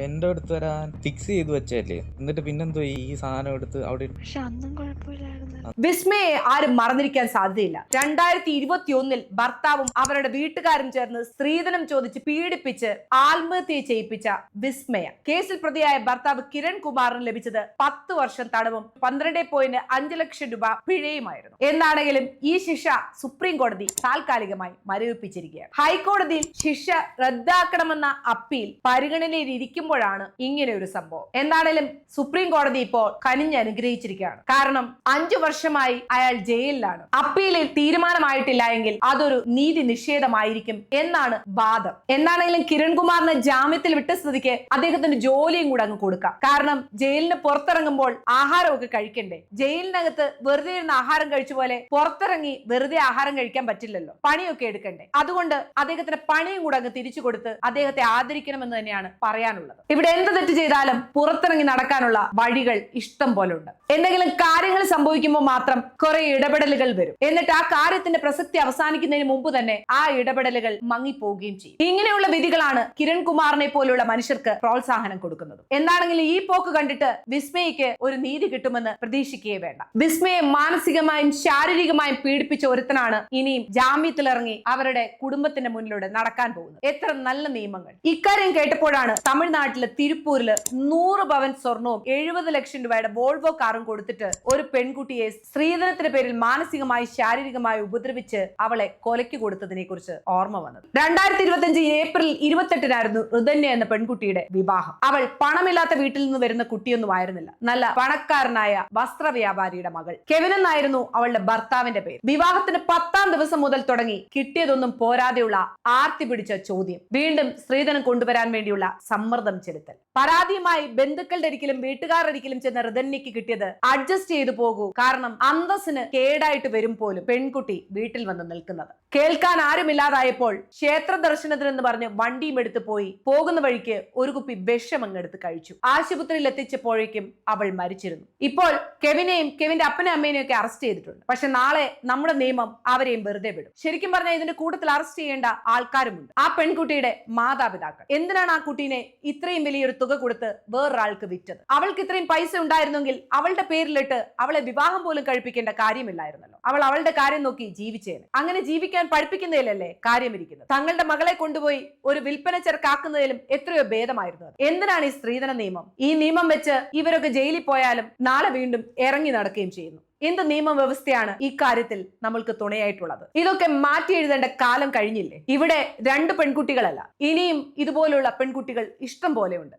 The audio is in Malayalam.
എന്റെ അടുത്ത് വരാൻ ഫിക്സ് ചെയ്ത് വെച്ചല്ലേ, എന്നിട്ട് പിന്നെന്തോ ഈ സാധനം എടുത്ത് അവിടെ പക്ഷെ അന്നും കുഴപ്പമില്ലായിരുന്നു. വിസ്മയെ ആരും മറന്നിരിക്കാൻ സാധ്യതയില്ല. 2021 ഭർത്താവും അവരുടെ വീട്ടുകാരും ചേർന്ന് സ്ത്രീധനം ചോദിച്ച് പീഡിപ്പിച്ച് ആത്മഹത്യ ചെയ്യിപ്പിച്ച വിസ്മയ കേസിൽ പ്രതിയായ ഭർത്താവ് കിരൺ കുമാറിന് ലഭിച്ചത് 10 വർഷം തടവും 12.5 ലക്ഷം രൂപ പിഴയുമായിരുന്നു. എന്താണെങ്കിലും ഈ ശിക്ഷ സുപ്രീം കോടതി താൽക്കാലികമായി മരവിപ്പിച്ചിരിക്കുകയാണ്. ഹൈക്കോടതിയിൽ ശിക്ഷ റദ്ദാക്കണമെന്ന അപ്പീൽ പരിഗണനയിലിരിക്കുമ്പോഴാണ് ഇങ്ങനെ ഒരു സംഭവം. എന്താണെങ്കിലും സുപ്രീം കോടതി ഇപ്പോൾ കനിഞ്ഞനുഗ്രഹിച്ചിരിക്കുകയാണ്. കാരണം 5 വർഷമായി അയാൾ ജയിലിലാണ്. അപ്പീലിൽ തീരുമാനമായിട്ടില്ല എങ്കിൽ അതൊരു നീതി നിഷേധമായിരിക്കും എന്നാണ് വാദം. എന്താണെങ്കിലും കിരൺകുമാറിന് ജാമ്യത്തിൽ വിട്ട സ്ഥിതിക്ക് അദ്ദേഹത്തിന് ജോലിയും കൂടെ അങ്ങ് കൊടുക്കാം. കാരണം ജയിലിന് പുറത്തിറങ്ങുമ്പോൾ ആഹാരമൊക്കെ കഴിക്കണ്ടേ. ജയിലിനകത്ത് വെറുതെ ഇരുന്ന് ആഹാരം കഴിച്ച പോലെ പുറത്തിറങ്ങി വെറുതെ ആഹാരം കഴിക്കാൻ പറ്റില്ലല്ലോ, പണിയൊക്കെ എടുക്കണ്ടേ. അതുകൊണ്ട് അദ്ദേഹത്തിന് പണിയും കൂടെ അങ്ങ് തിരിച്ചു കൊടുത്ത് അദ്ദേഹത്തെ ആദരിക്കണമെന്ന് തന്നെയാണ് പറയാനുള്ളത്. ഇവിടെ എന്ത് തെറ്റ് ചെയ്താലും പുറത്തിറങ്ങി നടക്കാനുള്ള വഴികൾ ഇഷ്ടം പോലെ ഉണ്ട്. എന്തെങ്കിലും കാര്യങ്ങൾ സംഭവിക്കുമ്പോൾ മാത്രം കുറെ ഇടപെടലുകൾ വരും. എന്നിട്ട് ആ കാര്യത്തിന്റെ പ്രസക്തി അവസാനിക്കുന്നതിന് മുമ്പ് തന്നെ ആ ഇടപെടലുകൾ മങ്ങിപ്പോവുകയും ചെയ്യും. ഇങ്ങനെയുള്ള വിധികളാണ് കിരൺ കുമാറിനെ പോലുള്ള മനുഷ്യർക്ക് പ്രോത്സാഹനം കൊടുക്കുന്നത്. എന്താണെങ്കിലും ഈ പോക്ക് കണ്ടിട്ട് വിസ്മയക്ക് ഒരു നീതി കിട്ടുമെന്ന് പ്രതീക്ഷിക്കുകയേ വേണ്ട. വിസ്മയെ മാനസികമായും ശാരീരികമായും പീഡിപ്പിച്ച ഒരുത്തനാണ് ഇനിയും ജാമ്യത്തിലിറങ്ങി അവരുടെ കുടുംബത്തിന്റെ മുന്നിലൂടെ നടക്കാൻ പോകുന്നത്. എത്ര നല്ല നിയമങ്ങൾ! ഇക്കാര്യം കേട്ടപ്പോഴാണ് തമിഴ്നാട്ടിലെ തിരുപ്പൂരില് 100 പവൻ സ്വർണവും 70 ലക്ഷം രൂപയുടെ വോൾവോ കാറും കൊടുത്തിട്ട് ഒരു പെൺകുട്ടിയെ സ്ത്രീധനത്തിന്റെ പേരിൽ മാനസികമായി ശാരീരികമായി ഉപദ്രവിച്ച് അവളെ കൊലയ്ക്ക് കൊടുത്തതിനെ കുറിച്ച് ഓർമ്മ വന്നത്. 2025 ഏപ്രിൽ 28-നായിരുന്നു ഋതന്യ എന്ന പെൺകുട്ടിയുടെ വിവാഹം. അവൾ പണമില്ലാത്ത വീട്ടിൽ നിന്ന് വരുന്ന കുട്ടിയൊന്നും ആയിരുന്നില്ല. നല്ല പണക്കാരനായ വസ്ത്ര വ്യാപാരിയുടെ മകൾ. കെവിൻ എന്നായിരുന്നു അവളുടെ ഭർത്താവിന്റെ പേര്. വിവാഹത്തിന് 10-ാം ദിവസം മുതൽ തുടങ്ങി കിട്ടിയതൊന്നും പോരാതെയുള്ള ആർത്തി പിടിച്ച ചോദ്യം, വീണ്ടും സ്ത്രീധനം കൊണ്ടുവരാൻ വേണ്ടിയുള്ള സമ്മർദ്ദം ചെലുത്തൽ. പരാതിയുമായി ബന്ധുക്കളുടെ ഒരിക്കലും വീട്ടുകാരുടെ ഒരിക്കലും ചെന്ന ഋതന്യക്ക് കിട്ടിയത് അഡ്ജസ്റ്റ് ചെയ്തു പോകൂ, കാരണം അന്തസ്സിന് കേടായിട്ട് വരും പോലും പെൺകുട്ടി വീട്ടിൽ വന്ന് നിൽക്കുന്നത്. കേൾക്കാൻ ആരുമില്ലാതായപ്പോൾ ക്ഷേത്ര ദർശനത്തിനെന്ന് പറഞ്ഞ് വണ്ടിയും എടുത്ത് പോയി. പോകുന്ന വഴിക്ക് ഒരു കുപ്പി വിഷം അങ്ങെടുത്ത് കഴിച്ചു. ആശുപത്രിയിൽ എത്തിച്ചപ്പോഴേക്കും അവൾ മരിച്ചിരുന്നു. ഇപ്പോൾ കെവിനെയും കെവിന്റെ അപ്പനെ അമ്മേനെയും ഒക്കെ അറസ്റ്റ് ചെയ്തിട്ടുണ്ട്. പക്ഷെ നാളെ നമ്മുടെ നിയമം അവരെയും വെറുതെ വിടും. ശരിക്കും പറഞ്ഞാൽ ഇതിന്റെ കൂട്ടത്തിൽ അറസ്റ്റ് ചെയ്യേണ്ട ആൾക്കാരുമുണ്ട്. ആ പെൺകുട്ടിയുടെ മാതാപിതാക്കൾ. എന്തിനാണ് ആ കുട്ടീനെ ഇത്രയും വലിയൊരു തുക കൊടുത്ത് വേറൊരാൾക്ക് വിറ്റത്? അവൾക്ക് ഇത്രയും പൈസ ഉണ്ടായിരുന്നെങ്കിൽ അവളുടെ പേരിലിട്ട് അവളെ വിവാഹം പോലും കഴിപ്പിക്കേണ്ട കാര്യമില്ലായിരുന്നല്ലോ. അവൾ അവളുടെ കാര്യം നോക്കി ജീവിച്ചേനെ. അങ്ങനെ ജീവിക്കാൻ പഠിപ്പിക്കുന്നതിലല്ലേ കാര്യമിരിക്കുന്നത്. തങ്ങളുടെ മകളെ കൊണ്ടുപോയി ഒരു വിൽപ്പന ചെറുക്കാക്കുന്നതിലും എത്രയോ ഭേദമായിരുന്നു അത്. എന്തിനാണ് ഈ സ്ത്രീധന നിയമം? ഈ നിയമം വെച്ച് ഇവരൊക്കെ ജയിലിൽ പോയാലും നാളെ വീണ്ടും ഇറങ്ങി നടക്കുകയും ചെയ്യുന്നു. എന്ത് നിയമവ്യവസ്ഥയാണ് ഈ കാര്യത്തിൽ നമ്മൾക്ക് തുണയായിട്ടുള്ളത്? ഇതൊക്കെ മാറ്റി എഴുതേണ്ട കാലം കഴിഞ്ഞില്ലേ? ഇവിടെ 2 പെൺകുട്ടികളല്ല, ഇനിയും ഇതുപോലുള്ള പെൺകുട്ടികൾ ഇഷ്ടം പോലെയുണ്ട്.